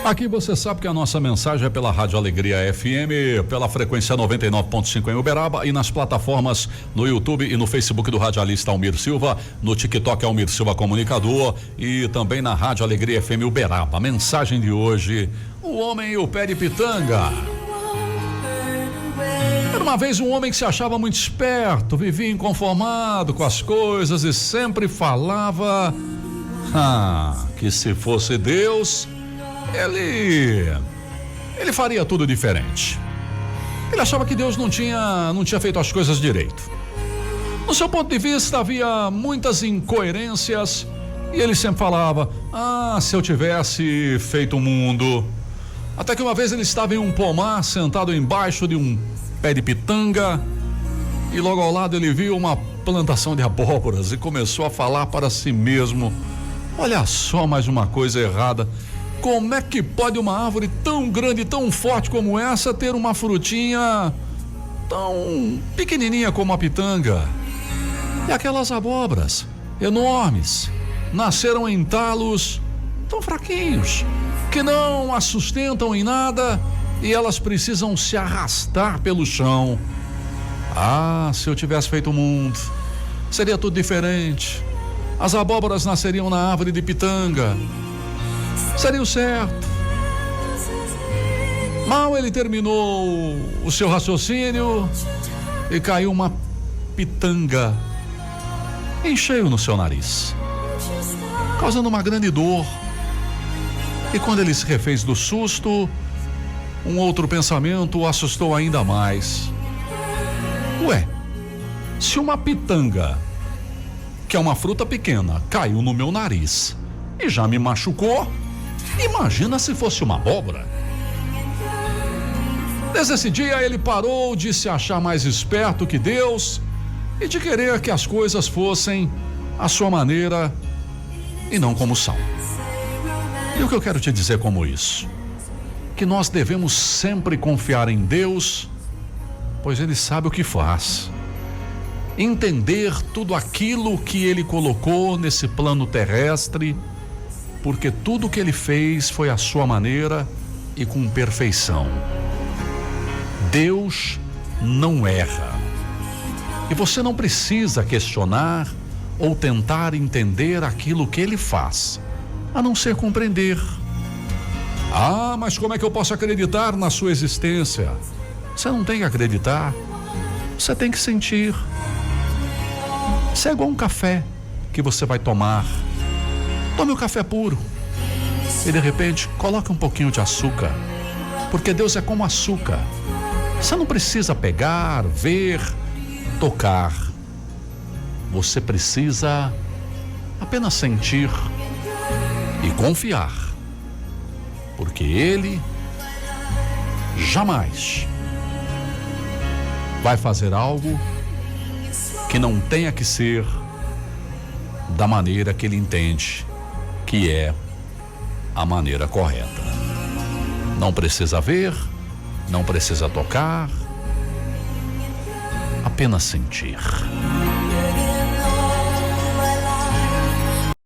Aqui você sabe que a nossa mensagem é pela Rádio Alegria FM, pela frequência 99.5 em Uberaba e nas plataformas no YouTube e no Facebook do radialista Almir Silva, no TikTok Almir Silva Comunicador e também na Rádio Alegria FM Uberaba. A mensagem de hoje: o homem e o pé de pitanga. Era uma vez um homem que se achava muito esperto, vivia inconformado com as coisas e sempre falava que se fosse Deus, ele faria tudo diferente. Ele achava que Deus não tinha feito as coisas direito. No seu ponto de vista havia muitas incoerências e ele sempre falava: se eu tivesse feito o mundo. Até que uma vez ele estava em um pomar, sentado embaixo de um pé de pitanga, e logo ao lado ele viu uma plantação de abóboras e começou a falar para si mesmo: olha só, mais uma coisa errada. Como é que pode uma árvore tão grande, tão forte como essa ter uma frutinha tão pequenininha como a pitanga? E aquelas abóboras enormes nasceram em talos tão fraquinhos que não as sustentam em nada e elas precisam se arrastar pelo chão. Se eu tivesse feito o mundo, seria tudo diferente. As abóboras nasceriam na árvore de pitanga. Seria o certo. Mal ele terminou o seu raciocínio e caiu uma pitanga em cheio no seu nariz, causando uma grande dor. E quando ele se refez do susto, um outro pensamento o assustou ainda mais. Se uma pitanga, que é uma fruta pequena, caiu no meu nariz e já me machucou, imagina se fosse uma abóbora. Desde esse dia ele parou de se achar mais esperto que Deus e de querer que as coisas fossem à sua maneira e não como são. E o que eu quero te dizer como isso? Que nós devemos sempre confiar em Deus, pois Ele sabe o que faz. Entender tudo aquilo que Ele colocou nesse plano terrestre, porque tudo que Ele fez foi à sua maneira e com perfeição. Deus não erra. E você não precisa questionar ou tentar entender aquilo que Ele faz, a não ser compreender. Mas como é que eu posso acreditar na sua existência? Você não tem que acreditar, você tem que sentir. Isso é igual um café que você vai tomar. Tome o café puro e de repente coloque um pouquinho de açúcar, porque Deus é como açúcar. Você não precisa pegar, ver, tocar. Você precisa apenas sentir e confiar, porque Ele jamais vai fazer algo que não tenha que ser da maneira que Ele entende que é a maneira correta. Não precisa ver, não precisa tocar, apenas sentir.